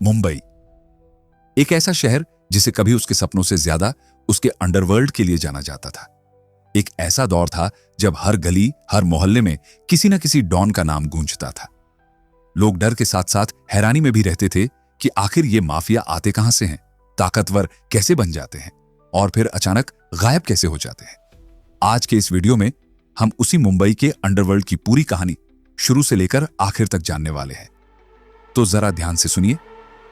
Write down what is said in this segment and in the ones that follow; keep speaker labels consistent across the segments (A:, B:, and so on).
A: मुंबई, एक ऐसा शहर जिसे कभी उसके सपनों से ज्यादा उसके अंडरवर्ल्ड के लिए जाना जाता था। एक ऐसा दौर था जब हर गली, हर मोहल्ले में किसी न किसी डॉन का नाम गूंजता था। लोग डर के साथ साथ हैरानी में भी रहते थे कि आखिर ये माफिया आते कहां से हैं, ताकतवर कैसे बन जाते हैं और फिर अचानक गायब कैसे हो जाते हैं। आज के इस वीडियो में हम उसी मुंबई के अंडरवर्ल्ड की पूरी कहानी शुरू से लेकर आखिर तक जानने वाले हैं। तो जरा ध्यान से सुनिए,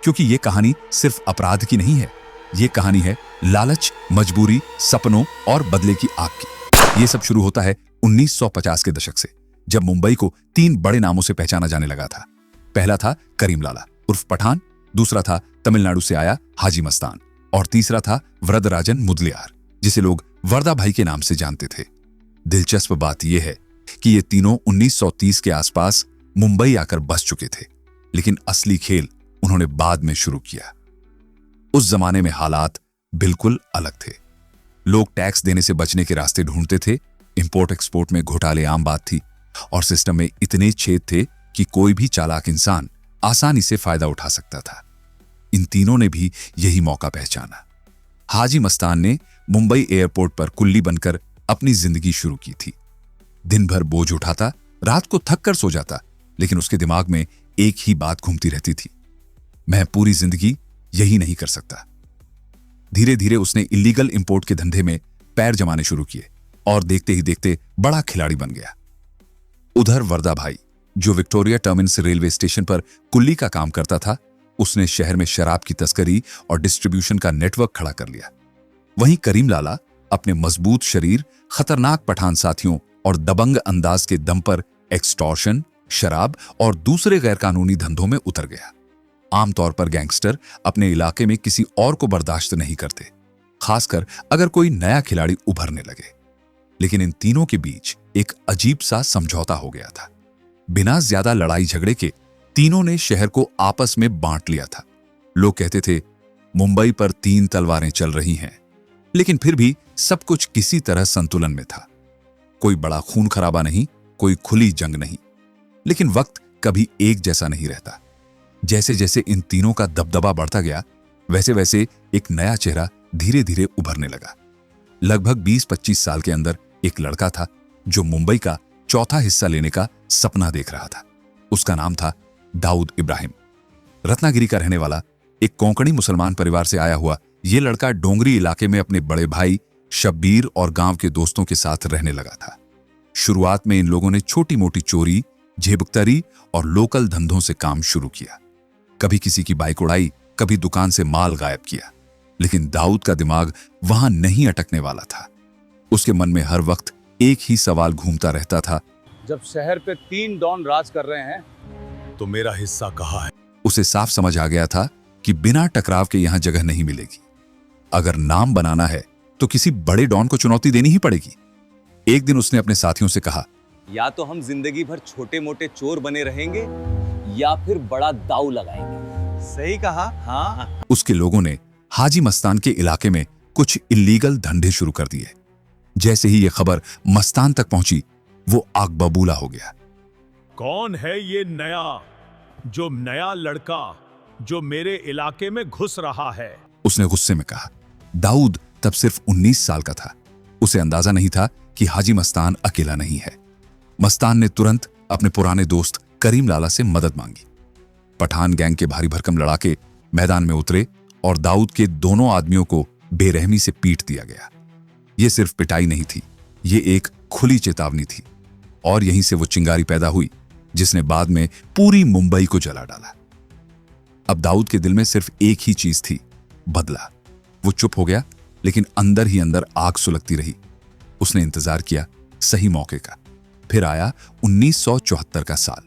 A: क्योंकि ये कहानी सिर्फ अपराध की नहीं है, ये कहानी है लालच, मजबूरी, सपनों और बदले की आग की। ये सब शुरू होता है 1950 के दशक से, जब मुंबई को 3 बड़े नामों से पहचाना जाने लगा था। पहला था करीम लाला उर्फ पठान, दूसरा था तमिलनाडु से आया हाजी मस्तान और तीसरा था वरदराजन मुदलियार, जिसे लोग वरदा भाई के नाम से जानते थे। दिलचस्प बात यह है कि ये तीनों 1930 के आसपास मुंबई आकर बस चुके थे, लेकिन असली खेल उन्होंने बाद में शुरू किया। उस जमाने में हालात बिल्कुल अलग थे। लोग टैक्स देने से बचने के रास्ते ढूंढते थे, इंपोर्ट एक्सपोर्ट में घोटाले आम बात थी और सिस्टम में इतने छेद थे कि कोई भी चालाक इंसान आसानी से फायदा उठा सकता था। इन तीनों ने भी यही मौका पहचाना। हाजी मस्तान ने मुंबई एयरपोर्ट पर कुल्ली बनकर अपनी जिंदगी शुरू की थी। दिन भर बोझ उठाता, रात को थक कर सो जाता, लेकिन उसके दिमाग में एक ही बात घूमती रहती थी, मैं पूरी जिंदगी यही नहीं कर सकता। धीरे धीरे उसने इलीगल इंपोर्ट के धंधे में पैर जमाने शुरू किए और देखते ही देखते बड़ा खिलाड़ी बन गया। उधर वरदा भाई, जो विक्टोरिया टर्मिनस रेलवे स्टेशन पर कुल्ली का काम करता था, उसने शहर में शराब की तस्करी और डिस्ट्रीब्यूशन का नेटवर्क खड़ा कर लिया। वहीं करीम लाला अपने मजबूत शरीर, खतरनाक पठान साथियों और दबंग अंदाज के दम पर एक्सटॉर्शन, शराब और दूसरे गैरकानूनी धंधों में उतर गया। आमतौर पर गैंगस्टर अपने इलाके में किसी और को बर्दाश्त नहीं करते, खासकर अगर कोई नया खिलाड़ी उभरने लगे। लेकिन इन तीनों के बीच एक अजीब सा समझौता हो गया था। बिना ज्यादा लड़ाई झगड़े के तीनों ने शहर को आपस में बांट लिया था। लोग कहते थे मुंबई पर 3 तलवारें चल रही हैं, लेकिन फिर भी सब कुछ किसी तरह संतुलन में था। कोई बड़ा खून खराबा नहीं, कोई खुली जंग नहीं, लेकिन वक्त कभी एक जैसा नहीं रहता। जैसे जैसे इन तीनों का दबदबा बढ़ता गया, वैसे वैसे एक नया चेहरा धीरे धीरे उभरने लगा। लगभग 20-25 साल के अंदर एक लड़का था जो मुंबई का चौथा हिस्सा लेने का सपना देख रहा था। उसका नाम था दाऊद इब्राहिम। रत्नागिरी का रहने वाला एक कोंकणी मुसलमान परिवार से आया हुआ यह लड़का डोंगरी इलाके में अपने बड़े भाई शब्बीर और गांव के दोस्तों के साथ रहने लगा था। शुरुआत में इन लोगों ने छोटी मोटी चोरी, झेबकतरी और लोकल धंधों से काम शुरू किया। कभी किसी की बाइक उड़ाई, कभी दुकान से माल गायब किया। लेकिन दाऊद का दिमाग वहां नहीं अटकने वाला था। उसके मन में हर वक्त एक ही सवाल घूमता रहता था,
B: जब शहर पे 3 डॉन राज कर रहे हैं तो मेरा हिस्सा कहाँ है?
A: उसे साफ समझ आ गया था कि बिना टकराव के यहां जगह नहीं मिलेगी। अगर नाम बनाना है तो किसी बड़े डॉन को चुनौती देनी ही पड़ेगी। एक दिन उसने अपने साथियों से कहा,
C: या तो हम जिंदगी भर छोटे मोटे चोर बने रहेंगे या फिर बड़ा दाव लगाएंगे।
B: सही कहा। हाँ।
A: उसके लोगों ने हाजी मस्तान के इलाके में कुछ इल्लीगल धंधे शुरू कर दिए। जैसे ही यह खबर मस्तान तक पहुंची, वो आग बबूला हो गया।
D: कौन है ये नया लड़का जो मेरे इलाके में घुस रहा है?
A: उसने गुस्से में कहा। दाऊद तब सिर्फ 19 साल का था। उसे अंदाजा नहीं था कि हाजी मस्तान अकेला नहीं है। मस्तान ने तुरंत अपने पुराने दोस्त करीम लाला से मदद मांगी। पठान गैंग के भारी भरकम लड़ाके मैदान में उतरे और दाऊद के दोनों आदमियों को बेरहमी से पीट दिया गया। यह सिर्फ पिटाई नहीं थी, ये एक खुली चेतावनी थी। और यहीं से वो चिंगारी पैदा हुई जिसने बाद में पूरी मुंबई को जला डाला। अब दाऊद के दिल में सिर्फ एक ही चीज थी, बदला। वो चुप हो गया, लेकिन अंदर ही अंदर आग सुलगती रही। उसने इंतजार किया सही मौके का। फिर आया 1974 का साल।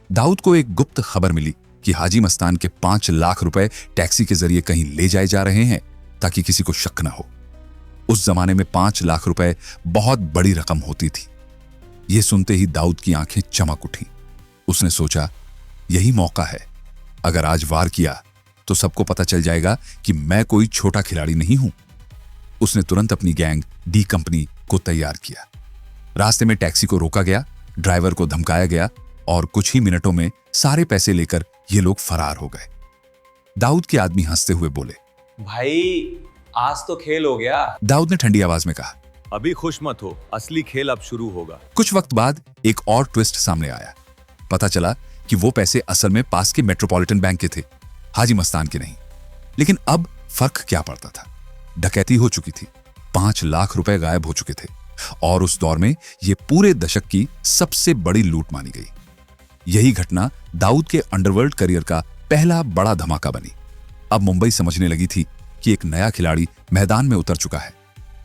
A: दाऊद को एक गुप्त खबर मिली कि हाजी मस्तान के 5 लाख रुपए टैक्सी के जरिए कहीं ले जाए जा रहे हैं, ताकि किसी को शक न हो। उस जमाने में 5 लाख रुपए बहुत बड़ी रकम होती थी। यह सुनते ही दाऊद की आंखें चमक उठी। उसने सोचा, यही मौका है। अगर आज वार किया तो सबको पता चल जाएगा कि मैं कोई छोटा खिलाड़ी नहीं हूं। उसने तुरंत अपनी गैंग डी कंपनी को तैयार किया। रास्ते में टैक्सी को रोका गया, ड्राइवर को धमकाया गया और कुछ ही मिनटों में सारे पैसे लेकर ये लोग फरार हो गए। दाऊद के आदमी हंसते हुए बोले।
C: भाई आज तो खेल हो गया।
A: दाऊद ने ठंडी आवाज में कहा।
B: अभी खुश मत हो, असली खेल अब शुरू होगा।
A: कुछ वक्त बाद एक और ट्विस्ट सामने आया। पता चला कि वो पैसे असल में पास के मेट्रोपॉलिटन बैंक के थे, हाजी मस्तान के नहीं। लेकिन अब फर्क क्या पड़ता था? डकैती हो चुकी थी, 5 लाख रुपए गायब हो चुके थे और उस दौर में यह पूरे दशक की सबसे बड़ी लूट मानी गई। यही घटना दाऊद के अंडरवर्ल्ड करियर का पहला बड़ा धमाका बनी। अब मुंबई समझने लगी थी कि एक नया खिलाड़ी मैदान में उतर चुका है।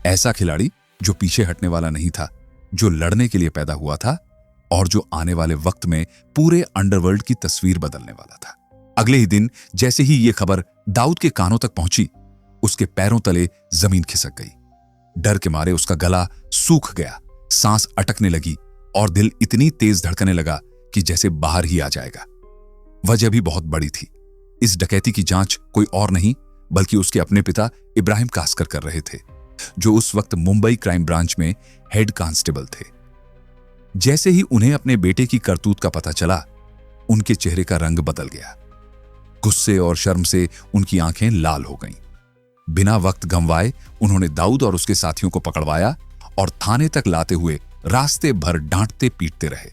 A: ऐसा खिलाड़ी जो पीछे हटने वाला नहीं था, जो लड़ने के लिए पैदा हुआ था और जो आने वाले वक्त में पूरे अंडरवर्ल्ड की तस्वीर बदलने वाला था। अगले ही दिन जैसे ही यह खबर दाऊद के कानों तक पहुंची, उसके पैरों तले जमीन खिसक गई। डर के मारे उसका गला सूख गया, सांस अटकने लगी और दिल इतनी तेज धड़कने लगा कि जैसे बाहर ही आ जाएगा। वजह भी बहुत बड़ी थी। इस डकैती की जांच कोई और नहीं बल्कि उसके अपने पिता इब्राहिम कास्कर कर रहे थे, जो उस वक्त मुंबई क्राइम ब्रांच में हेड कांस्टेबल थे। जैसे ही उन्हें अपने बेटे की करतूत का पता चला, उनके चेहरे का रंग बदल गया। गुस्से और शर्म से उनकी आंखें लाल हो गईं। बिना वक्त गंवाए उन्होंने दाऊद और उसके साथियों को पकड़वाया और थाने तक लाते हुए रास्ते भर डांटते पीटते रहे।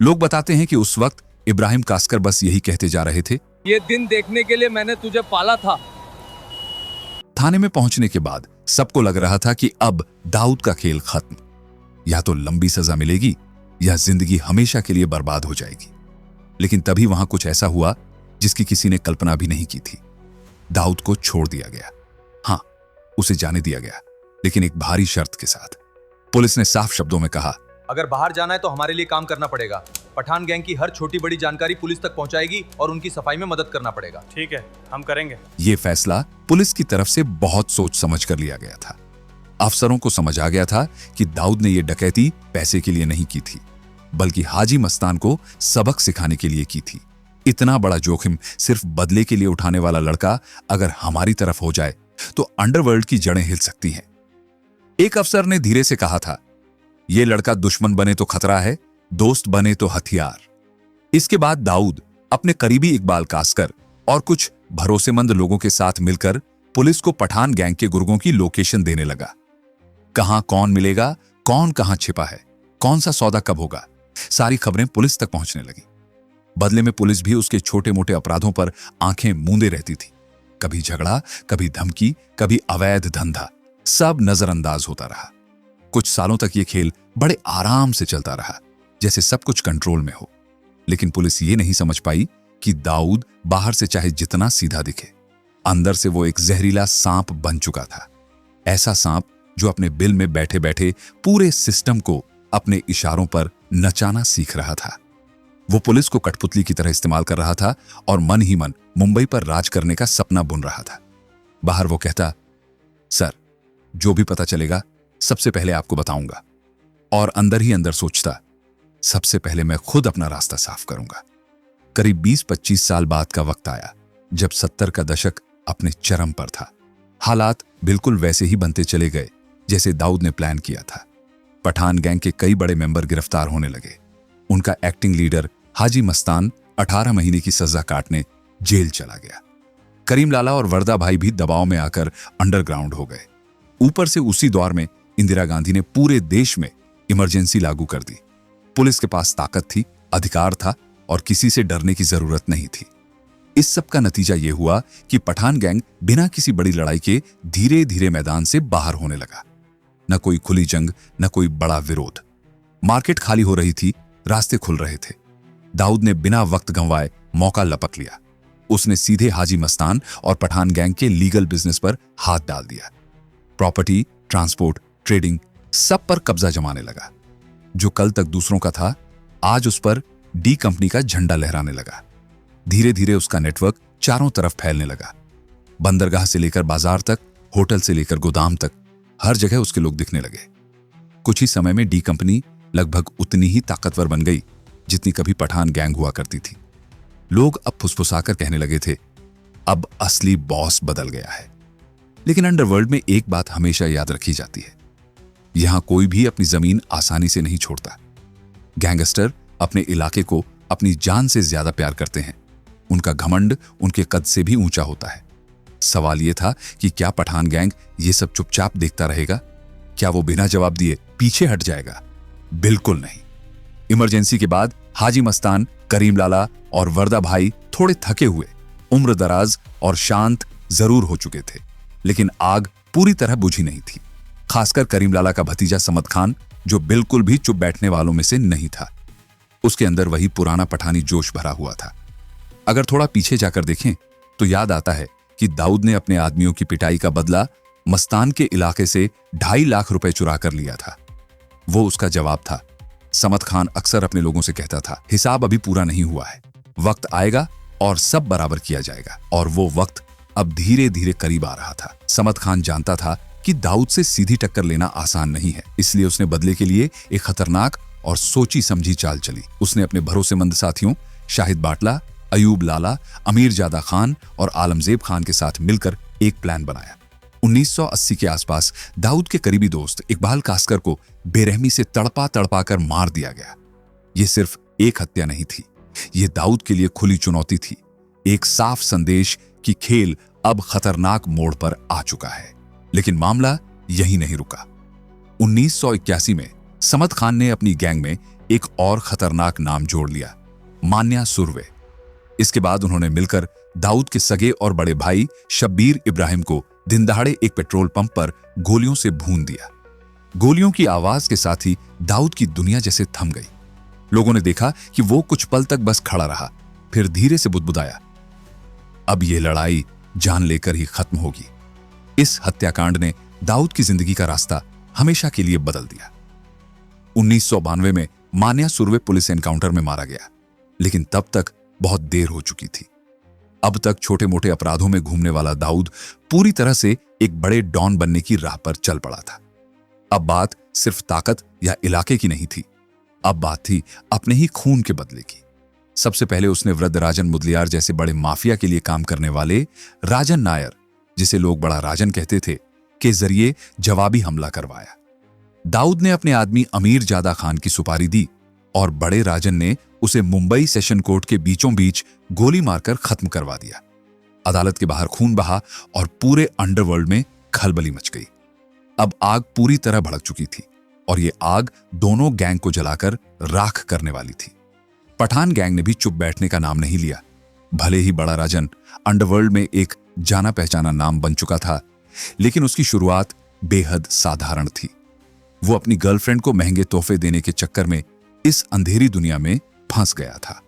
A: लोग बताते हैं कि उस वक्त इब्राहिम कास्कर बस यही कहते जा रहे थे,
C: ये दिन देखने के लिए मैंने तुझे पाला था।
A: थाने में पहुंचने के बाद सबको लग रहा था कि अब दाऊद का खेल खत्म। या तो लंबी सजा मिलेगी या जिंदगी हमेशा के लिए बर्बाद हो जाएगी। लेकिन तभी वहां कुछ ऐसा हुआ जिसकी किसी ने कल्पना भी नहीं की थी। दाऊद को छोड़ दिया गया। हां, उसे जाने दिया गया, लेकिन एक भारी शर्त के साथ। पुलिस ने साफ शब्दों में कहा,
E: अगर बाहर जाना है तो हमारे लिए काम करना पड़ेगा। पठान गैंग की हर छोटी बड़ी जानकारी पुलिस तक पहुंचाएगी और उनकी सफाई में मदद करना पड़ेगा।
F: ठीक है, हम करेंगे।
A: यह फैसला पुलिस की तरफ से बहुत सोच समझ कर लिया गया था। अफसरों को समझ आ गया था कि दाऊद ने यह डकैती पैसे के लिए नहीं की थी, बल्कि हाजी मस्तान को सबक सिखाने के लिए की थी। इतना बड़ा जोखिम सिर्फ बदले के लिए उठाने वाला लड़का अगर हमारी तरफ हो जाए तो अंडरवर्ल्ड की जड़ें हिल सकती हैं। एक अफसर ने धीरे से कहा था, यह लड़का दुश्मन बने तो खतरा है, दोस्त बने तो हथियार। इसके बाद दाऊद अपने करीबी इकबाल कास्कर और कुछ भरोसेमंद लोगों के साथ मिलकर पुलिस को पठान गैंग के गुर्गों की लोकेशन देने लगा। कहां कौन मिलेगा, कौन कहां छिपा है, कौन सा सौदा कब होगा, सारी खबरें पुलिस तक पहुंचने लगी। बदले में पुलिस भी उसके छोटे मोटे अपराधों पर आंखें मूंदे रहती थी। कभी झगड़ा, कभी धमकी, कभी अवैध धंधा, सब नजरअंदाज होता रहा। कुछ सालों तक यह खेल बड़े आराम से चलता रहा, जैसे सब कुछ कंट्रोल में हो। लेकिन पुलिस ये नहीं समझ पाई कि दाऊद बाहर से चाहे जितना सीधा दिखे, अंदर से वो एक जहरीला सांप बन चुका था। ऐसा सांप जो अपने बिल में बैठे बैठे पूरे सिस्टम को अपने इशारों पर नचाना सीख रहा था। वो पुलिस को कठपुतली की तरह इस्तेमाल कर रहा था और मन ही मन मुंबई पर राज करने का सपना बुन रहा था। बाहर वो कहता, सर, जो भी पता चलेगा सबसे पहले आपको बताऊंगा, और अंदर ही अंदर सोचता, सबसे पहले मैं खुद अपना रास्ता साफ करूंगा। करीब 20-25 साल बाद का वक्त आया जब 70 का दशक अपने चरम पर था। हालात बिल्कुल वैसे ही बनते चले गए जैसे दाऊद ने प्लान किया था। पठान गैंग के कई बड़े मेंबर गिरफ्तार होने लगे। उनका एक्टिंग लीडर हाजी मस्तान 18 महीने की सजा काटने जेल चला गया। करीम लाला और वर्दा भाई भी दबाव में आकर अंडरग्राउंड हो गए। ऊपर से उसी दौर में इंदिरा गांधी ने पूरे देश में इमरजेंसी लागू कर दी। पुलिस के पास ताकत थी, अधिकार था और किसी से डरने की जरूरत नहीं थी। इस सब का नतीजा यह हुआ कि पठान गैंग बिना किसी बड़ी लड़ाई के धीरे धीरे मैदान से बाहर होने लगा। न कोई खुली जंग, न कोई बड़ा विरोध। मार्केट खाली हो रही थी, रास्ते खुल रहे थे। दाऊद ने बिना वक्त गंवाए मौका लपक लिया। उसने सीधे हाजी मस्तान और पठान गैंग के लीगल बिजनेस पर हाथ डाल दिया। प्रॉपर्टी, ट्रांसपोर्ट, ट्रेडिंग, सब पर कब्जा जमाने लगा। जो कल तक दूसरों का था, आज उस पर डी कंपनी का झंडा लहराने लगा। धीरे धीरे उसका नेटवर्क चारों तरफ फैलने लगा। बंदरगाह से लेकर बाजार तक, होटल से लेकर गोदाम तक, हर जगह उसके लोग दिखने लगे। कुछ ही समय में डी कंपनी लगभग उतनी ही ताकतवर बन गई जितनी कभी पठान गैंग हुआ करती थी। लोग अब फुसफुसाकर कहने लगे थे, अब असली बॉस बदल गया है। लेकिन अंडरवर्ल्ड में एक बात हमेशा याद रखी जाती है, यहां कोई भी अपनी जमीन आसानी से नहीं छोड़ता। गैंगस्टर अपने इलाके को अपनी जान से ज्यादा प्यार करते हैं। उनका घमंड उनके कद से भी ऊंचा होता है। सवाल यह था कि क्या पठान गैंग ये सब चुपचाप देखता रहेगा? क्या वो बिना जवाब दिए पीछे हट जाएगा? बिल्कुल नहीं। इमरजेंसी के बाद हाजी मस्तान, करीम लाला और वर्दा भाई थोड़े थके हुए, उम्र दराज और शांत जरूर हो चुके थे, लेकिन आग पूरी तरह बुझी नहीं थी। खासकर करीम लाला का भतीजा समद खान, जो बिल्कुल भी चुप बैठने वालों में से नहीं था। उसके अंदर वही पुराना पठानी जोश भरा हुआ था। अगर थोड़ा पीछे जाकर देखें तो याद आता है कि दाऊद ने अपने आदमियों की पिटाई का बदला मस्तान के इलाके से 2.5 लाख रुपए चुरा कर लिया था। वो उसका जवाब था। समद खान अक्सर अपने लोगों से कहता था, हिसाब अभी पूरा नहीं हुआ है, वक्त आएगा और सब बराबर किया जाएगा। और वो वक्त अब धीरे धीरे करीब आ रहा था। समद खान जानता था कि दाऊद से सीधी टक्कर लेना आसान नहीं है, इसलिए उसने बदले के लिए एक खतरनाक और सोची समझी चाल चली। उसने अपने भरोसेमंद साथियों शाहिद बाटला, अयूब लाला, अमीर जादा खान और आलमजेब खान के साथ मिलकर एक प्लान बनाया। 1980 के आसपास दाऊद के करीबी दोस्त इकबाल कास्कर को बेरहमी से तड़पा तड़पा कर मार दिया गया। यह सिर्फ एक हत्या नहीं थी, यह दाऊद के लिए खुली चुनौती थी, एक साफ संदेश कि खेल अब खतरनाक मोड़ पर आ चुका है। लेकिन मामला यही नहीं रुका। 1981 में समद खान ने अपनी गैंग में एक और खतरनाक नाम जोड़ लिया, मान्या सुरवे। इसके बाद उन्होंने मिलकर दाऊद के सगे और बड़े भाई शब्बीर इब्राहिम को दिन दहाड़े एक पेट्रोल पंप पर गोलियों से भून दिया। गोलियों की आवाज के साथ ही दाऊद की दुनिया जैसे थम गई। लोगों ने देखा कि वो कुछ पल तक बस खड़ा रहा, फिर धीरे से बुदबुदाया, अब यह लड़ाई जान लेकर ही खत्म होगी। इस हत्याकांड ने दाऊद की जिंदगी का रास्ता हमेशा के लिए बदल दिया। 1992 में मान्या सुरवे पुलिस एनकाउंटर में मारा गया, लेकिन तब तक बहुत देर हो चुकी थी। अब तक छोटे मोटे अपराधों में घूमने वाला दाऊद पूरी तरह से एक बड़े डॉन बनने की राह पर चल पड़ा था। अब बात सिर्फ ताकत या इलाके की नहीं थी, अब बात थी अपने ही खून के बदले की। सबसे पहले उसने वृद्धराजन मुदलियार जैसे बड़े माफिया के लिए काम करने वाले राजन नायर, जिसे लोग बड़ा राजन कहते थे, के जरिए जवाबी हमला करवाया। दाऊद ने अपने आदमी अमीर जादा खान की सुपारी दी और बड़े राजन ने उसे मुंबई सेशन कोर्ट के बीचों बीच गोली मारकर खत्म करवा दिया। अदालत के बाहर खून बहा और पूरे अंडरवर्ल्ड में खलबली मच गई। अब आग पूरी तरह भड़क चुकी थी और ये आग दोनों गैंग को जलाकर राख करने वाली थी। पठान गैंग ने भी चुप बैठने का नाम नहीं लिया। भले ही बड़ा राजन अंडरवर्ल्ड में एक जाना पहचाना नाम बन चुका था, लेकिन उसकी शुरुआत बेहद साधारण थी। वो अपनी गर्लफ्रेंड को महंगे तोहफे देने के चक्कर में इस अंधेरी दुनिया में फंस गया था।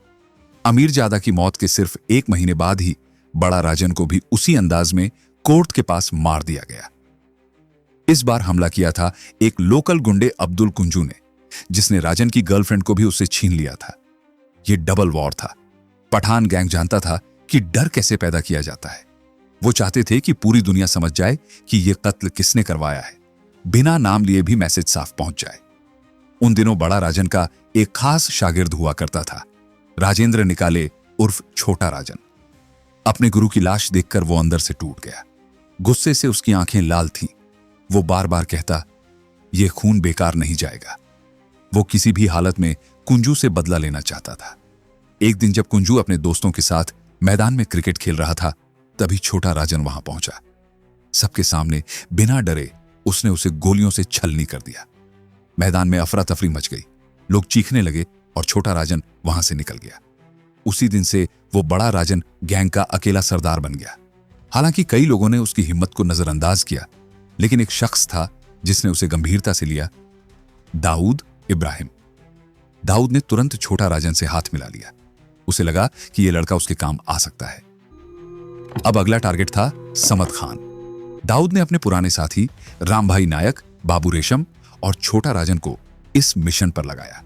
A: अमीर जादा की मौत के सिर्फ 1 महीने बाद ही बड़ा राजन को भी उसी अंदाज में कोर्ट के पास मार दिया गया। इस बार हमला किया था एक लोकल गुंडे अब्दुल कुंजू ने, जिसने राजन की गर्लफ्रेंड को भी उससे छीन लिया था। यह डबल वॉर था। पठान गैंग जानता था कि डर कैसे पैदा किया जाता है। वो चाहते थे कि पूरी दुनिया समझ जाए कि यह कत्ल किसने करवाया है, बिना नाम लिए भी मैसेज साफ पहुंच जाए। उन दिनों बड़ा राजन का एक खास शागिर्द हुआ करता था, राजेंद्र निकाले उर्फ छोटा राजन। अपने गुरु की लाश देखकर वो अंदर से टूट गया। गुस्से से उसकी आंखें लाल थीं। वो बार बार कहता, यह खून बेकार नहीं जाएगा। वो किसी भी हालत में कुंजू से बदला लेना चाहता था। एक दिन जब कुंजू अपने दोस्तों के साथ मैदान में क्रिकेट खेल रहा था, तभी छोटा राजन वहां पहुंचा। सबके सामने बिना डरे उसने उसे गोलियों से छलनी कर दिया। मैदान में अफरा तफरी मच गई, लोग चीखने लगे और छोटा राजन वहां से निकल गया। उसी दिन से वो बड़ा राजन गैंग का अकेला सरदार बन गया। हालांकि कई लोगों ने उसकी हिम्मत को नजरअंदाज किया, लेकिन एक शख्स था जिसने उसे गंभीरता से लिया, दाऊद इब्राहिम। दाऊद ने तुरंत छोटा राजन से हाथ मिला लिया। उसे लगा कि यह लड़का उसके काम आ सकता है। अब अगला टारगेट था समद खान। दाऊद ने अपने पुराने साथी रामभाई नायक, बाबू रेशम और छोटा राजन को इस मिशन पर लगाया।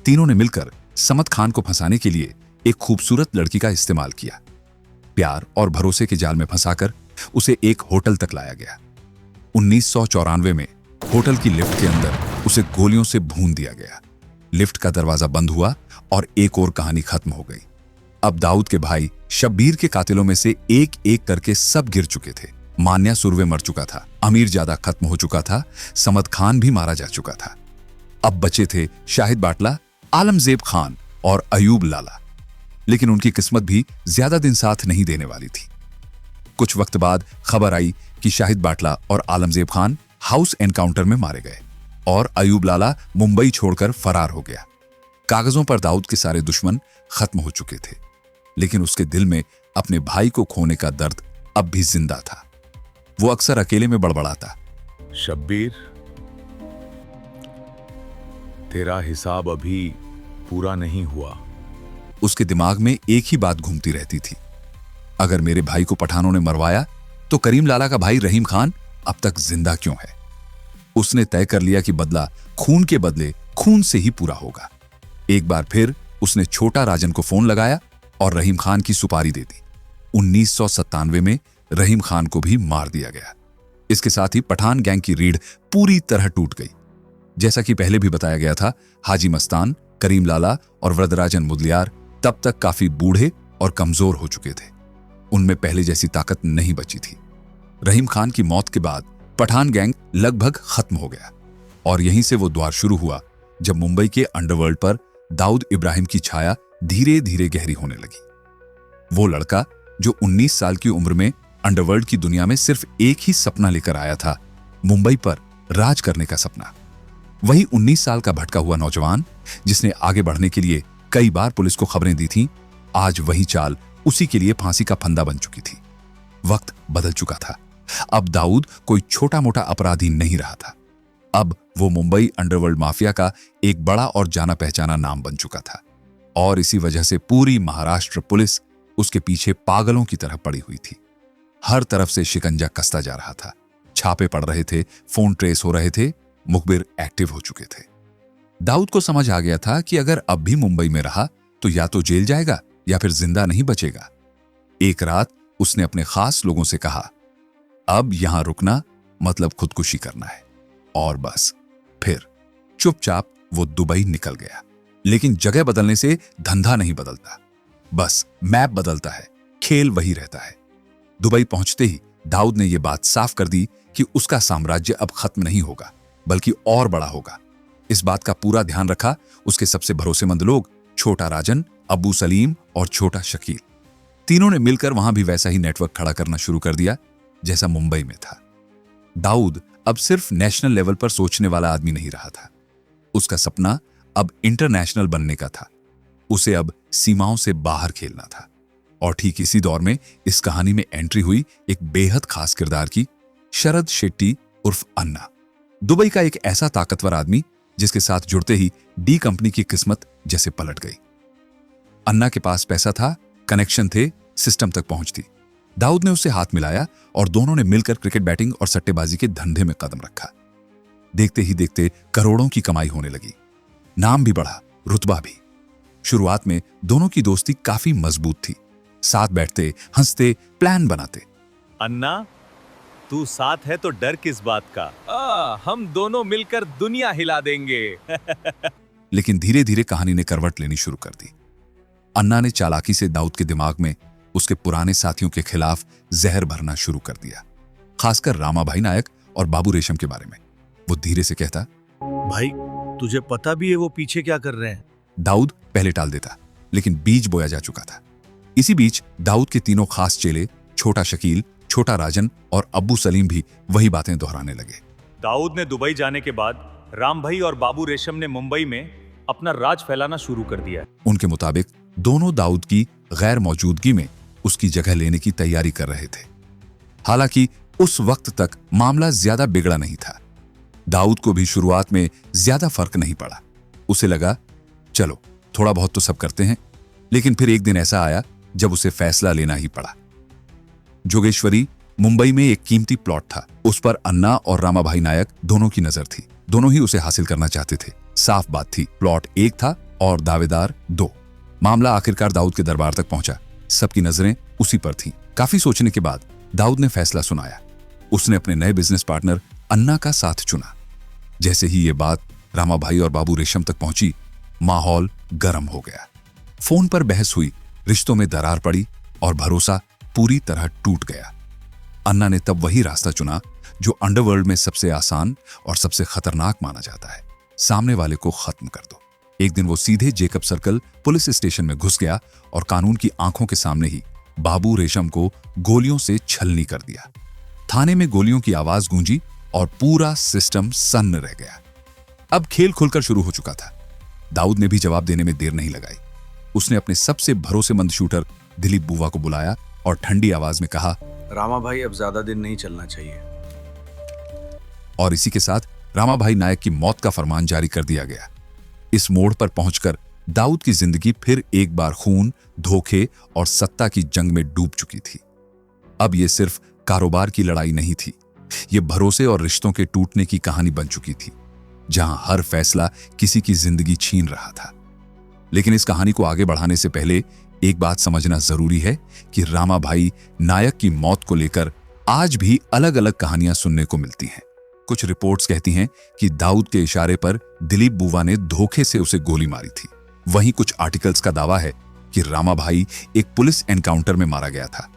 A: तीनों ने मिलकर समद खान को फंसाने के लिए एक खूबसूरत लड़की का इस्तेमाल किया। प्यार और भरोसे के जाल में फंसाकर उसे एक होटल तक लाया गया। 1994 में होटल की लिफ्ट के अंदर उसे गोलियों से भून दिया गया। लिफ्ट का दरवाजा बंद हुआ और एक और कहानी खत्म हो गई। अब दाऊद के भाई शब्बीर के कातिलों में से एक एक करके सब गिर चुके थे। मान्या सुरवे मर चुका था, अमीर जादा खत्म हो चुका था, समद खान भी मारा जा चुका था। अब बचे थे शाहिद बाटला, आलमजेब खान और अयूब लाला। लेकिन उनकी किस्मत भी ज्यादा दिन साथ नहीं देने वाली थी। कुछ वक्त बाद खबर आई कि शाहिद बाटला और आलमजेब खान हाउस एनकाउंटर में मारे गए और अयूब लाला मुंबई छोड़कर फरार हो गया। कागजों पर दाऊद के सारे दुश्मन खत्म हो चुके थे, लेकिन उसके दिल में अपने भाई को खोने का दर्द अब भी जिंदा था। वो अक्सर अकेले में बड़बड़ाता,
D: शब्बीर, तेरा हिसाब अभी पूरा नहीं हुआ।
A: उसके दिमाग में एक ही बात घूमती रहती थी, अगर मेरे भाई को पठानों ने मरवाया तो करीम लाला का भाई रहीम खान अब तक जिंदा क्यों है। उसने तय कर लिया कि बदला खून के बदले खून से ही पूरा होगा। एक बार फिर उसने छोटा राजन को फोन लगाया और रहीम खान की सुपारी दे दी। 1997 में रहीम खान को भी मार दिया गया। इसके साथ ही पठान गैंग की रीढ़ पूरी तरह टूट गई। जैसा कि पहले भी बताया गया था, हाजी मस्तान, करीम लाला और वरदराजन मुदलियार तब तक काफी बूढ़े और कमजोर हो चुके थे। उनमें पहले जैसी ताकत नहीं बची थी। रहीम खान की मौत के बाद पठान गैंग लगभग खत्म हो गया और यहीं से वो द्वार शुरू हुआ जब मुंबई के अंडरवर्ल्ड पर दाऊद इब्राहिम की छाया धीरे धीरे गहरी होने लगी। वो लड़का जो 19 साल की उम्र में अंडरवर्ल्ड की दुनिया में सिर्फ एक ही सपना लेकर आया था, मुंबई पर राज करने का सपना। वही 19 साल का भटका हुआ नौजवान जिसने आगे बढ़ने के लिए कई बार पुलिस को खबरें दी थीं, आज वही चाल उसी के लिए फांसी का फंदा बन चुकी थी। वक्त बदल चुका था। अब दाऊद कोई छोटा मोटा अपराधी नहीं रहा था। अब वो मुंबई अंडरवर्ल्ड माफिया का एक बड़ा और जाना पहचाना नाम बन चुका था और इसी वजह से पूरी महाराष्ट्र पुलिस उसके पीछे पागलों की तरह पड़ी हुई थी। हर तरफ से शिकंजा कसता जा रहा था। छापे पड़ रहे थे, फोन ट्रेस हो रहे थे, मुखबिर एक्टिव हो चुके थे। दाऊद को समझ आ गया था कि अगर अब भी मुंबई में रहा तो या तो जेल जाएगा या फिर जिंदा नहीं बचेगा। एक रात उसने अपने खास लोगों से कहा, अब यहां रुकना मतलब खुदकुशी करना है। और बस फिर चुपचाप वो दुबई निकल गया। लेकिन जगह बदलने से धंधा नहीं बदलता, बस मैप बदलता है, खेल वही रहता है। दुबई पहुंचते ही दाऊद ने यह बात साफ कर दी कि उसका साम्राज्य अब खत्म नहीं होगा बल्कि और बड़ा होगा। इस बात का पूरा ध्यान रखा उसके सबसे भरोसेमंद लोग, छोटा राजन, अब्बू सलीम और छोटा शकील। तीनों ने मिलकर वहां भी वैसा ही नेटवर्क खड़ा करना शुरू कर दिया जैसा मुंबई में था। दाऊद अब सिर्फ नेशनल लेवल पर सोचने वाला आदमी नहीं रहा था। उसका सपना अब इंटरनेशनल बनने का था। उसे अब सीमाओं से बाहर खेलना था। और ठीक इसी दौर में इस कहानी में एंट्री हुई एक बेहद खास किरदार की, शरद शेट्टी उर्फ अन्ना। दुबई का एक ऐसा ताकतवर आदमी जिसके साथ जुड़ते ही डी कंपनी की किस्मत जैसे पलट गई। अन्ना के पास पैसा था, कनेक्शन थे, सिस्टम तक पहुंच थी। दाऊद ने उससे हाथ मिलाया और दोनों ने मिलकर क्रिकेट बैटिंग और सट्टेबाजी के धंधे में कदम रखा। देखते ही देखते करोड़ों की कमाई होने लगी। नाम भी बढ़ा, रुतबा भी। शुरुआत में दोनों की दोस्ती काफी मजबूत थी। साथ बैठते, हंसते, प्लान बनाते।
C: अन्ना, तू साथ है तो डर किस बात का? हम दोनों मिलकर दुनिया हिला देंगे।
A: लेकिन धीरे धीरे कहानी ने करवट लेनी शुरू कर दी। अन्ना ने चालाकी से दाऊद के दिमाग में उसके पुराने साथियों के खिलाफ जहर भरना शुरू कर दिया, खासकर रामाभाई नायक और बाबू रेशम के बारे में। वो धीरे से कहता,
D: भाई, तुझे पता भी है वो पीछे क्या कर रहे हैं?
A: दाऊद पहले टाल देता, लेकिन बीज बोया जा चुका था। इसी बीच दाऊद के तीनों खास चेले, छोटा शकील, छोटा राजन और अब्बू सलीम भी वही बातें दोहराने लगे।
C: दाऊद ने दुबई जाने के बाद राम भाई और बाबू रेशम ने मुंबई में अपना राज फैलाना शुरू कर दिया।
A: उनके मुताबिक दोनों दाऊद की गैर मौजूदगी में उसकी जगह लेने की तैयारी कर रहे थे। हालांकि उस वक्त तक मामला ज्यादा बिगड़ा नहीं था। दाऊद को भी शुरुआत में ज्यादा फर्क नहीं पड़ा। उसे लगा, चलो थोड़ा बहुत तो सब करते हैं। लेकिन फिर एक दिन ऐसा आया जब उसे फैसला लेना ही पड़ा। जोगेश्वरी मुंबई में एक कीमती प्लॉट था। उस पर अन्ना और रामाभाई नायक दोनों की नजर थी। दोनों ही उसे हासिल करना चाहते थे। साफ बात थी, प्लॉट एक था और दावेदार दो। मामला आखिरकार दाऊद के दरबार तक पहुंचा। सबकी नजरें उसी पर थीं। काफी सोचने के बाद दाऊद ने फैसला सुनाया। उसने अपने नए बिजनेस पार्टनर अन्ना का साथ चुना। जैसे ही ये बात रामाभाई और बाबू रेशम तक पहुंची, माहौल गर्म हो गया। फोन पर बहस हुई, रिश्तों में दरार पड़ी और भरोसा पूरी तरह टूट गया। अन्ना ने तब वही रास्ता चुना जो अंडरवर्ल्ड में सबसे आसान और सबसे खतरनाक माना जाता है, सामने वाले को खत्म कर दो। एक दिन वो सीधे जेकब सर्कल पुलिस स्टेशन में घुस गया और कानून की आंखों के सामने ही बाबू रेशम को गोलियों से छलनी कर दिया। थाने में गोलियों की आवाज गूंजी और पूरा सिस्टम सन्न रह गया। अब खेल खुलकर शुरू हो चुका था। दाऊद ने भी जवाब देने में देर नहीं लगाई। उसने अपने सबसे भरोसेमंद शूटर दिलीप बुवा को बुलाया और ठंडी आवाज में कहा,
B: रामा भाई, अब ज्यादा दिन नहीं चलना चाहिए।
A: और इसी के साथ रामाभाई नायक की मौत का फरमान जारी कर दिया गया। इस मोड़ पर पहुंचकर दाऊद की जिंदगी फिर एक बार खून, धोखे और सत्ता की जंग में डूब चुकी थी। अब यह सिर्फ कारोबार की लड़ाई नहीं थी, यह भरोसे और रिश्तों के टूटने की कहानी बन चुकी थी, जहां हर फैसला किसी की जिंदगी छीन रहा था। लेकिन इस कहानी को आगे बढ़ाने से पहले एक बात समझना जरूरी है कि रामाभाई नायक की मौत को लेकर आज भी अलग अलग कहानियां सुनने को मिलती हैं। कुछ रिपोर्ट्स कहती हैं कि दाऊद के इशारे पर दिलीप बुवा ने धोखे से उसे गोली मारी थी। वहीं कुछ आर्टिकल्स का दावा है कि रामाभाई एक पुलिस एनकाउंटर में मारा गया था।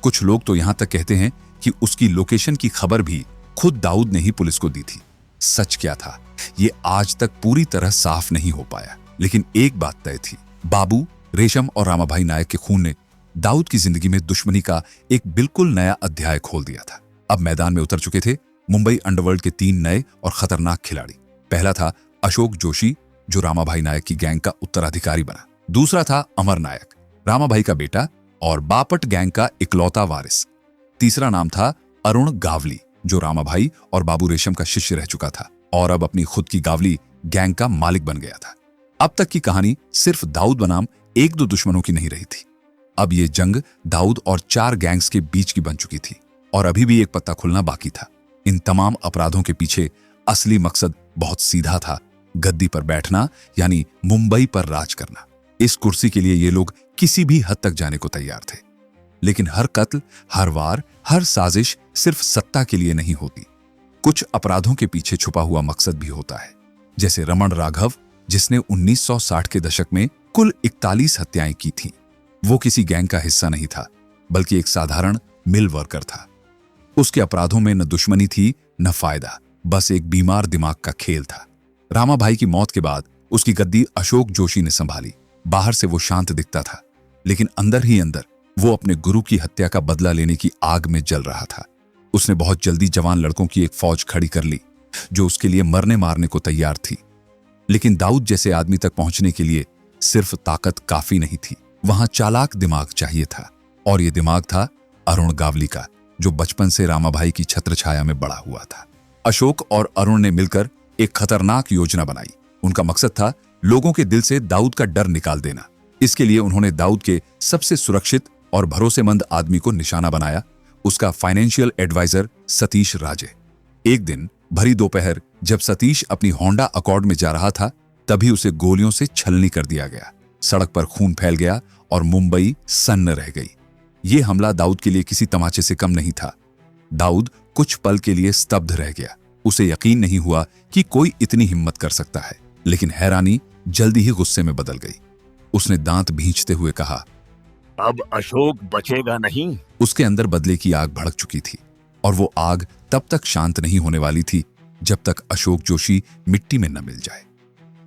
A: कुछ लोग तो यहां तक कहते हैं कि उसकी लोकेशन की खबर भी खुद दाऊद ने ही पुलिस को दी थी। सच क्या था, ये आज तक पूरी तरह साफ नहीं हो पाया, लेकिन एक बात तय थी, बाबू, रेशम और रामाभाई नायक के खून ने दाऊद की जिंदगी में दुश्मनी का एक बिल्कुल नया अध्याय खोल दिया था। अब मैदान में उतर चुके थे मुंबई अंडरवर्ल्ड के 3 नए और खतरनाक खिलाड़ी। पहला था अशोक जोशी, जो रामाभाई नायक की गैंग का उत्तराधिकारी बना। दूसरा था अमर नायक, रामाभाई का बेटा और बापट गैंग का इकलौता वारिस। तीसरा नाम था अरुण गावली, जो रामाभाई और बाबू रेशम का शिष्य रह चुका था और अब अपनी खुद की गावली गैंग का मालिक बन गया था। अब तक की कहानी सिर्फ दाऊद बनाम 1-2 दुश्मनों की नहीं रही थी। अब यह जंग दाऊद और 4 गैंग्स के बीच की बन चुकी थी और अभी भी एक पत्ता खुलना बाकी था। इन तमाम अपराधों के पीछे असली मकसद बहुत सीधा था, गद्दी पर बैठना, यानी मुंबई पर राज करना। इस कुर्सी के लिए ये लोग किसी भी हद तक जाने को तैयार थे। लेकिन हर कत्ल, हर वार, हर साजिश सिर्फ सत्ता के लिए नहीं होती। कुछ अपराधों के पीछे छुपा हुआ मकसद भी होता है। जैसे रमण राघव, जिसने 1960 के दशक में कुल 41 हत्याएं की थीं। वो किसी गैंग का हिस्सा नहीं था, बल्कि एक साधारण मिल वर्कर था। उसके अपराधों में न दुश्मनी थी न फायदा, बस एक बीमार दिमाग का खेल था। रामाभाई की मौत के बाद उसकी गद्दी अशोक जोशी ने संभाली। बाहर से वो शांत दिखता था, लेकिन अंदर ही अंदर वो अपने गुरु की हत्या का बदला लेने की आग में जल रहा था। उसने बहुत जल्दी जवान लड़कों की एक फौज खड़ी कर ली, जो उसके लिए मरने मारने को तैयार थी। लेकिन दाऊद जैसे आदमी तक पहुंचने के लिए सिर्फ ताकत काफी नहीं थी, वहां चालाक दिमाग चाहिए था। और यह दिमाग था अरुण गावली का, जो बचपन से रामाभाई की छत्रछाया में बड़ा हुआ था। अशोक और अरुण ने मिलकर एक खतरनाक योजना बनाई। उनका मकसद था लोगों के दिल से दाऊद का डर निकाल देना। इसके लिए उन्होंने दाऊद के सबसे सुरक्षित और भरोसेमंद आदमी को निशाना बनाया, उसका फाइनेंशियल एडवाइजर सतीश राजे। एक दिन भरी दोपहर जब सतीश अपनी होंडा अकॉर्ड में जा रहा था, तभी उसे गोलियों से छलनी कर दिया गया। सड़क पर खून फैल गया और मुंबई सन्न रह गई। यह हमला दाऊद के लिए किसी तमाचे से कम नहीं था। दाऊद कुछ पल के लिए स्तब्ध रह गया। उसे यकीन नहीं हुआ कि कोई इतनी हिम्मत कर सकता है, लेकिन हैरानी जल्दी ही गुस्से में बदल गई। उसने दांत भींचते हुए कहा,
F: अब अशोक बचेगा नहीं।
A: उसके अंदर बदले की आग भड़क चुकी थी और वो आग तब तक शांत नहीं होने वाली थी जब तक अशोक जोशी मिट्टी में न मिल जाए।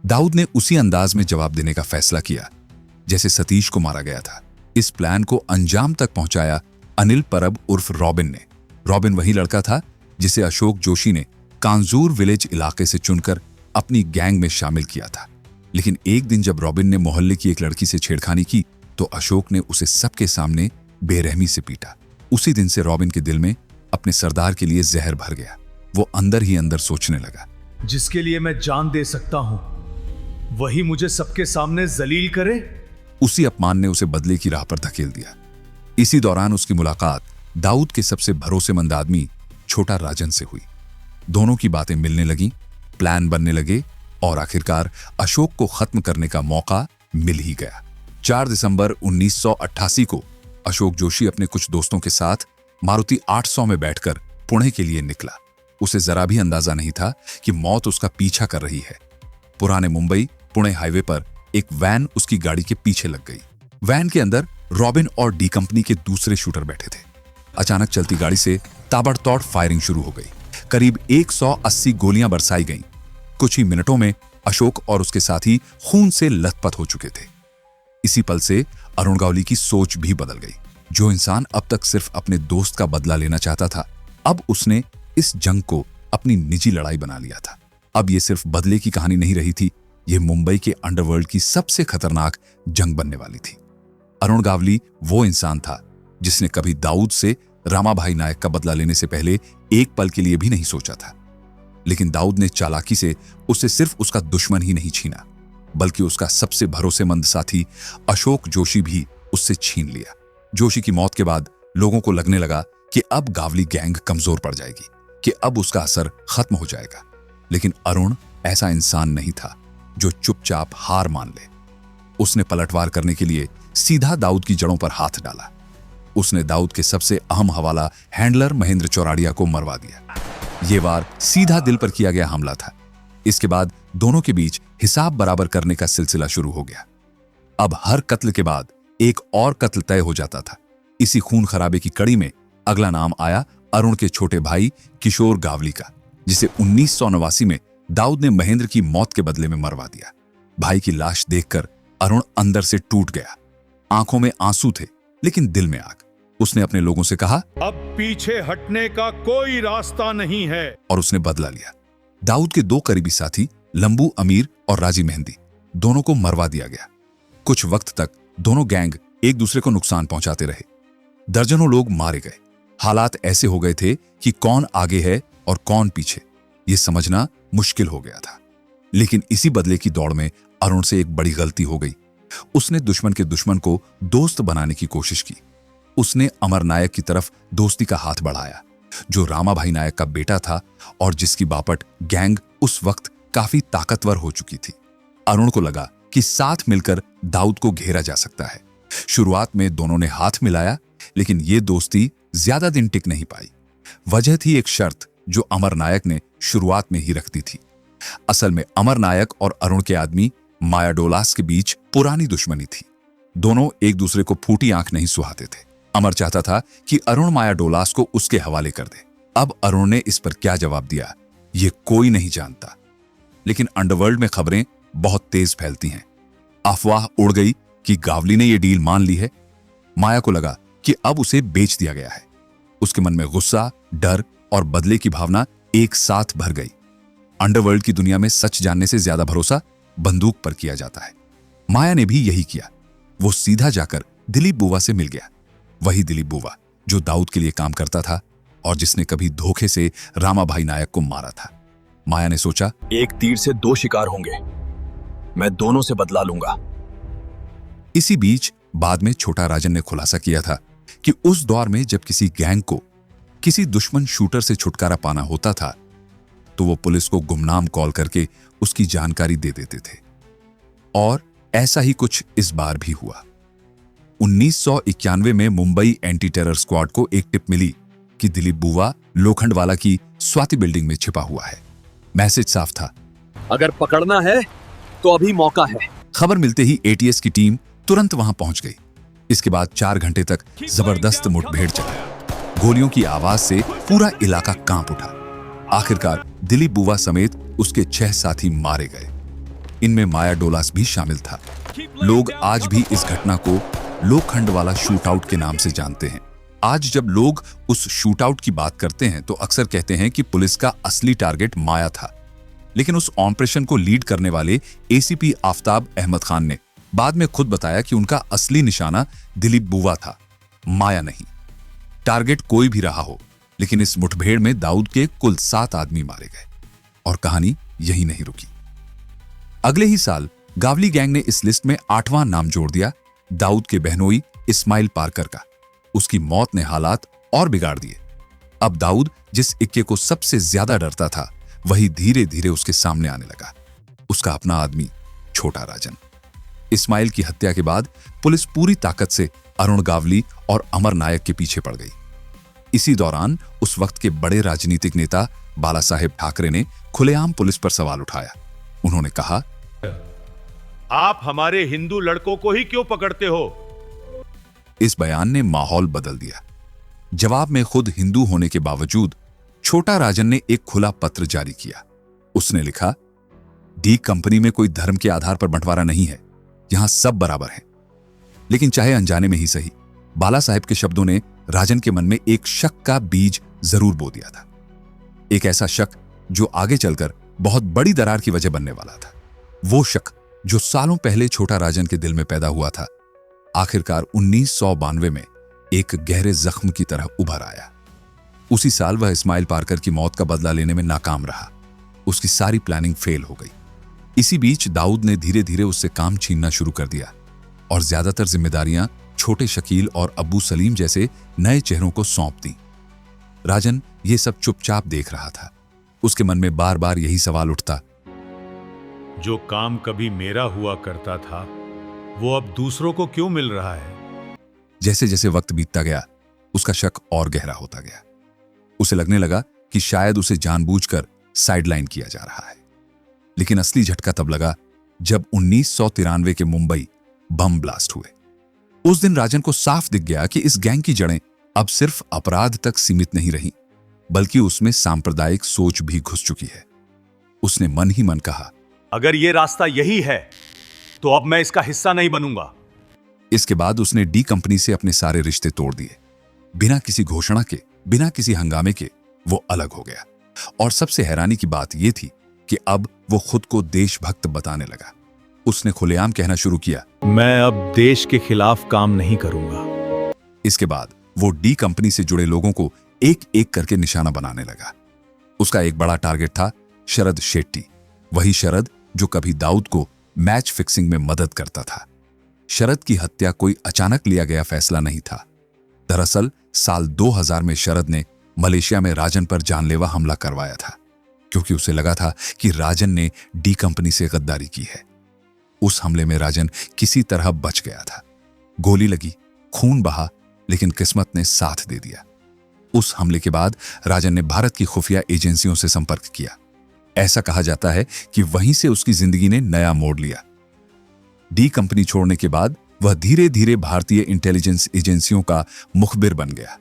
A: दाऊद ने उसी अंदाज में जवाब देने का फैसला किया जैसे सतीश को मारा गया था। इस प्लान को अंजाम तक पहुंचाया अनिल परब उर्फ रॉबिन ने। रॉबिन वही लड़का था जिसे अशोक जोशी ने कांजूर विलेज इलाके से चुनकर अपनी गैंग में शामिल किया था। लेकिन एक दिन जब रॉबिन ने मोहल्ले की एक लड़की से छेड़खानी की तो अशोक ने उसे सबके सामने बेरहमी से पीटा। उसी दिन से रॉबिन के दिल में अपने सरदार के लिए जहर भर गया। वो अंदर ही अंदर सोचने लगा,
D: जिसके लिए मैं जान दे सकता हूं, वही मुझे सबके सामने जलील करे।
A: उसी अपमान ने उसे बदले की राह पर धकेल दिया। इसी दौरान उसकी मुलाकात दाऊद के सबसे भरोसेमंद आदमी छोटा राजन से हुई। दोनों की बातें मिलने लगी, प्लान बनने लगे और आखिरकार अशोक को खत्म करने का मौका मिल ही गया। 4 दिसंबर 1988 को अशोक जोशी अपने कुछ दोस्तों के साथ मारुति 800 में बैठकर पुणे के लिए निकला। उसे जरा भी अंदाजा नहीं था कि मौत उसका पीछा कर रही है। पुराने मुंबई पुणे हाईवे पर एक वैन उसकी गाड़ी के पीछे लग गई। वैन के अंदर रॉबिन और डी कंपनी के दूसरे शूटर बैठे थे। अचानक चलती गाड़ी से ताबड़तोड़ फायरिंग शुरू हो गई। करीब 180 गोलियां बरसाई गईं। कुछ ही मिनटों में अशोक और उसके साथी खून से लथपथ हो चुके थे। इसी पल से अरुण गावली की सोच भी बदल गई। जो इंसान अब तक सिर्फ अपने दोस्त का बदला लेना चाहता था, अब उसने इस जंग को अपनी निजी लड़ाई बना लिया था। अब यह सिर्फ बदले की कहानी नहीं रही थी, यह मुंबई के अंडरवर्ल्ड की सबसे खतरनाक जंग बनने वाली थी। अरुण गावली वो इंसान था जिसने कभी दाऊद से रामाभाई नायक का बदला लेने से पहले एक पल के लिए भी नहीं सोचा था। लेकिन दाऊद ने चालाकी से उसे सिर्फ उसका दुश्मन ही नहीं छीना, बल्कि उसका सबसे भरोसेमंद साथी अशोक जोशी भी उससे छीन लिया। जोशी की मौत के बाद लोगों को लगने लगा कि अब गावली गैंग कमजोर पड़ जाएगी, कि अब उसका असर खत्म हो जाएगा। लेकिन अरुण ऐसा इंसान नहीं था जो चुपचाप हार मान ले। उसने पलटवार करने के लिए सीधा दाऊद की जड़ों पर हाथ डाला। उसने दाऊद के सबसे अहम हवाला हैंडलर महेंद्र चौराड़िया को मरवा दिया। यह वार सीधा दिल पर किया गया हमला था। इसके बाद दोनों के बीच हिसाब बराबर करने का सिलसिला शुरू हो गया। अब हर कत्ल के बाद एक और कत्ल तय हो जाता था। इसी खून खराबे की कड़ी में अगला नाम आया अरुण के छोटे भाई किशोर गावली का, जिसे 1989 में दाऊद ने महेंद्र की मौत के बदले में मरवा दिया। भाई की लाश देखकर अरुण अंदर से टूट गया। आंखों में आंसू थे, लेकिन दिल में आग। उसने अपने लोगों से कहा,
D: अब पीछे हटने का कोई रास्ता नहीं है,
A: और उसने बदला लिया। दाऊद के 2 करीबी साथी लंबू अमीर और राजी मेहंदी, दोनों को मरवा दिया गया। कुछ वक्त तक दोनों गैंग एक दूसरे को नुकसान पहुंचाते रहे। दर्जनों लोग मारे गए। हालात ऐसे हो गए थे कि कौन आगे है और कौन पीछे, यह समझना मुश्किल हो गया था। लेकिन इसी बदले की दौड़ में अरुण से एक बड़ी गलती हो गई। उसने दुश्मन के दुश्मन को दोस्त बनाने की कोशिश की। उसने अमर नायक की तरफ दोस्ती का हाथ बढ़ाया, जो रामाभाई नायक का बेटा था और जिसकी बापट गैंग उस वक्त काफी ताकतवर हो चुकी थी। अरुण को लगा कि साथ मिलकर दाऊद को घेरा जा सकता है। शुरुआत में दोनों ने हाथ मिलाया, लेकिन ये दोस्ती ज्यादा दिन टिक नहीं पाई। वजह थी एक शर्त जो अमर नायक ने शुरुआत में ही रख दी थी। असल में अमर नायक और अरुण के आदमी माया डोलास के बीच पुरानी दुश्मनी थी। दोनों एक दूसरे को फूटी आंख नहीं सुहाते थे। अमर चाहता था कि अरुण माया डोलास को उसके हवाले कर दे। अब अरुण ने इस पर क्या जवाब दिया, ये कोई नहीं जानता। लेकिन अंडरवर्ल्ड में खबरें बहुत तेज फैलती हैं। अफवाह उड़ गई कि गावली ने यह डील मान ली है। माया को लगा कि अब उसे बेच दिया गया है। उसके मन में गुस्सा, डर और बदले की भावना एक साथ भर गई। अंडरवर्ल्ड की दुनिया में सच जानने से ज्यादा भरोसा बंदूक पर किया जाता है। माया ने भी यही किया। वो सीधा जाकर दिलीप बुवा से मिल गया। वही दिलीप बुवा जो दाऊद के लिए काम करता था और जिसने कभी धोखे से रामाभाई नायक को मारा था। माया ने सोचा,
F: एक तीर से 2 शिकार होंगे, मैं दोनों से बदला लूंगा।
A: इसी बीच बाद में छोटा राजन ने खुलासा किया था कि उस दौर में जब किसी गैंग को किसी दुश्मन शूटर से छुटकारा पाना होता था तो वो पुलिस को गुमनाम कॉल करके उसकी जानकारी दे देते थे। और ऐसा ही कुछ इस बार भी हुआ। 1991 में मुंबई एंटी टेरर स्क्वाड को एक टिप मिली कि दिलीप बुवा लोखंडवाला की स्वाति बिल्डिंग में छिपा हुआ है। मैसेज साफ था,
F: अगर पकड़ना है तो अभी मौका है।
A: खबर मिलते ही एटीएस की टीम तुरंत वहां पहुंच गई। इसके बाद 4 घंटे तक जबरदस्त मुठभेड़ चली। गोलियों की आवाज से पूरा इलाका कांप उठा। आखिरकार दिलीप बुवा समेत उसके 6 साथी मारे गए। इनमें माया डोलास भी शामिल था। लोग आज भी इस घटना को लोखंडवाला शूटआउट के नाम से जानते हैं। आज जब लोग उस शूटआउट की बात करते हैं तो अक्सर कहते हैं कि पुलिस का असली टारगेट माया था। लेकिन उस ऑपरेशन को लीड करने वाले एसीपी आफ्ताब अहमद खान ने बाद में खुद बताया कि उनका असली निशाना दिलीप बुवा था, माया नहीं। टारगेट कोई भी रहा हो, लेकिन इस मुठभेड़ में दाऊद के कुल 7 आदमी मारे गए। और कहानी यही नहीं रुकी। अगले ही साल गावली गैंग ने इस लिस्ट में 8वां नाम जोड़ दिया, दाऊद के बहनोई इस्माइल पार्कर का। उसकी मौत ने हालात और बिगाड़ दिए। अब दाऊद जिस इक्के को सबसे ज्यादा डरता था, वही धीरे धीरे उसके सामने आने लगा। उसका अपना आदमी छोटा राजन। इस्माइल की हत्या के बाद पुलिस पूरी ताकत से अरुण गावली और अमर नायक के पीछे पड़ गई। इसी दौरान उस वक्त के बड़े राजनीतिक नेता बाला साहेब ठाकरे ने खुलेआम पुलिस पर सवाल उठाया। उन्होंने कहा,
D: आप हमारे हिंदू लड़कों को ही क्यों पकड़ते हो?
A: इस बयान ने माहौल बदल दिया। जवाब में खुद हिंदू होने के बावजूद छोटा राजन ने एक खुला पत्र जारी किया। उसने लिखा, डी कंपनी में कोई धर्म के आधार पर बंटवारा नहीं है, यहां सब बराबर हैं। लेकिन चाहे अनजाने में ही सही, बाला साहेब के शब्दों ने राजन के मन में एक शक का बीज जरूर बो दिया था। एक ऐसा शक जो आगे चलकर बहुत बड़ी दरार की वजह बनने वाला था। वो शक जो सालों पहले छोटा राजन के दिल में पैदा हुआ था, आखिरकार 1992 में एक गहरे जख्म की तरह उभर आया। उसी साल वह इस्माइल पारकर की मौत का बदला लेने में नाकाम रहा। उसकी सारी प्लानिंग फेल हो गई। इसी बीच दाऊद ने धीरे धीरे उससे काम छीनना शुरू कर दिया और ज्यादातर जिम्मेदारियां छोटे शकील और अब्बू सलीम जैसे नए चेहरों को सौंप दी। राजन ये सब चुपचाप देख रहा था। उसके मन में बार बार यही सवाल उठता,
D: जो काम कभी मेरा हुआ करता था वो अब दूसरों को क्यों मिल रहा है?
A: जैसे जैसे वक्त बीतता गया, उसका शक और गहरा होता गया। उसे लगने लगा कि शायद उसे जानबूझकर साइडलाइन किया जा रहा है। लेकिन असली झटका तब लगा जब 1993 के मुंबई बम ब्लास्ट हुए। उस दिन राजन को साफ दिख गया कि इस गैंग की जड़ें अब सिर्फ अपराध तक सीमित नहीं रही, बल्कि उसमें सांप्रदायिक सोच भी घुस चुकी है। उसने मन ही मन कहा,
D: अगर ये रास्ता यही है तो अब मैं इसका हिस्सा नहीं बनूंगा।
A: इसके बाद उसने डी कंपनी से अपने सारे रिश्ते तोड़ दिए। बिना किसी घोषणा के, बिना किसी हंगामे के वो अलग हो गया। और सबसे हैरानी की बात यह थी कि अब वो खुद को देशभक्त बताने लगा। उसने खुलेआम कहना शुरू किया,
D: मैं अब देश के खिलाफ काम नहीं करूंगा।
A: इसके बाद वो डी कंपनी से जुड़े लोगों को एक एक करके निशाना बनाने लगा। उसका एक बड़ा टारगेट था शरद शेट्टी, वही शरद जो कभी दाऊद को मैच फिक्सिंग में मदद करता था। शरद की हत्या कोई अचानक लिया गया फैसला नहीं था। दरअसल साल 2000 में शरद ने मलेशिया में राजन पर जानलेवा हमला करवाया था, क्योंकि उसे लगा था कि राजन ने डी कंपनी से गद्दारी की है। उस हमले में राजन किसी तरह बच गया था। गोली लगी, खून बहा, लेकिन किस्मत ने साथ दे दिया। उस हमले के बाद राजन ने भारत की खुफिया एजेंसियों से संपर्क किया। ऐसा कहा जाता है कि वहीं से उसकी जिंदगी ने नया मोड़ लिया। डी कंपनी छोड़ने के बाद वह धीरे धीरे भारतीय इंटेलिजेंस एजेंसियों का मुखबिर बन गया।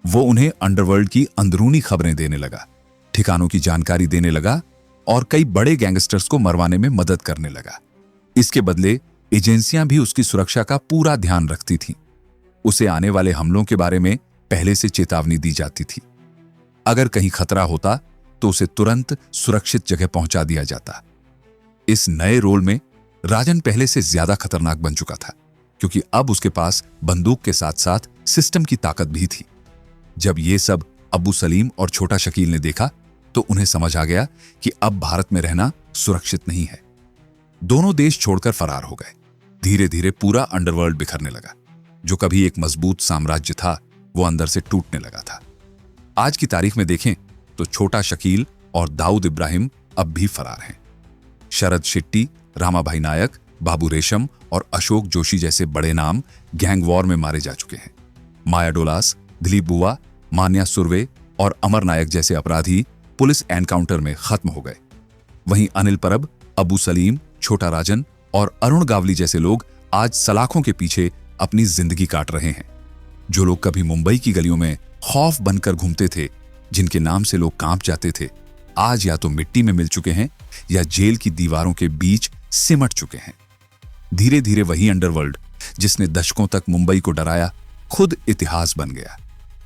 A: वो उन्हें अंडरवर्ल्ड की अंदरूनी खबरें देने लगा, ठिकानों की जानकारी देने लगा और कई बड़े गैंगस्टर्स को मरवाने में मदद करने लगा। इसके बदले एजेंसियां भी उसकी सुरक्षा का पूरा ध्यान रखती थीं। उसे आने वाले हमलों के बारे में पहले से चेतावनी दी जाती थी। अगर कहीं खतरा होता तो उसे तुरंत सुरक्षित जगह पहुंचा दिया जाता। इस नए रोल में राजन पहले से ज्यादा खतरनाक बन चुका था, क्योंकि अब उसके पास बंदूक के साथ साथ सिस्टम की ताकत भी थी। जब ये सब अब्बू सलीम और छोटा शकील ने देखा तो उन्हें समझ आ गया कि अब भारत में रहना सुरक्षित नहीं है। दोनों देश छोड़कर फरार हो गए। धीरे धीरे पूरा अंडरवर्ल्ड बिखरने लगा। जो कभी एक मजबूत साम्राज्य था, वो अंदर से टूटने लगा था। आज की तारीख में देखें तो छोटा शकील और दाऊद इब्राहिम अब भी फरार हैं। शरद शेट्टी, रामाभाई नायक, बाबू रेशम और अशोक जोशी जैसे बड़े नाम गैंग वॉर में मारे जा चुके हैं। माया डोलास, दिलीप बुआ, मान्या सुर्वे और अमर नायक जैसे अपराधी पुलिस एनकाउंटर में खत्म हो गए। वहीं अनिल परब, अबू सलीम, छोटा राजन और अरुण गावली जैसे लोग आज सलाखों के पीछे अपनी जिंदगी काट रहे हैं। जो लोग कभी मुंबई की गलियों में खौफ बनकर घूमते थे, जिनके नाम से लोग कांप जाते थे, आज या तो मिट्टी में मिल चुके हैं या जेल की दीवारों के बीच सिमट चुके हैं। धीरे धीरे वही अंडरवर्ल्ड जिसने दशकों तक मुंबई को डराया, खुद इतिहास बन गया।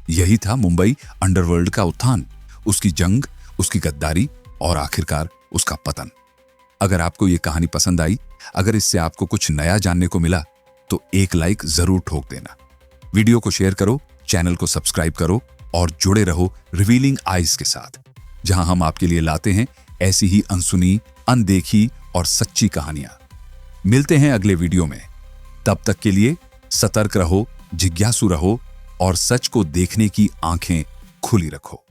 A: यही था मुंबई अंडरवर्ल्ड का उत्थान, उसकी जंग, उसकी गद्दारी और आखिरकार उसका पतन। अगर आपको यह कहानी पसंद आई, अगर इससे आपको कुछ नया जानने को मिला, तो एक लाइक जरूर ठोक देना। वीडियो को शेयर करो, चैनल को सब्सक्राइब करो और जुड़े रहो रिवीलिंग आइज के साथ, जहां हम आपके लिए लाते हैं ऐसी ही अनसुनी, अनदेखी और सच्ची कहानियां। मिलते हैं अगले वीडियो में। तब तक के लिए सतर्क रहो, जिज्ञासु रहो और सच को देखने की आंखें खुली रखो।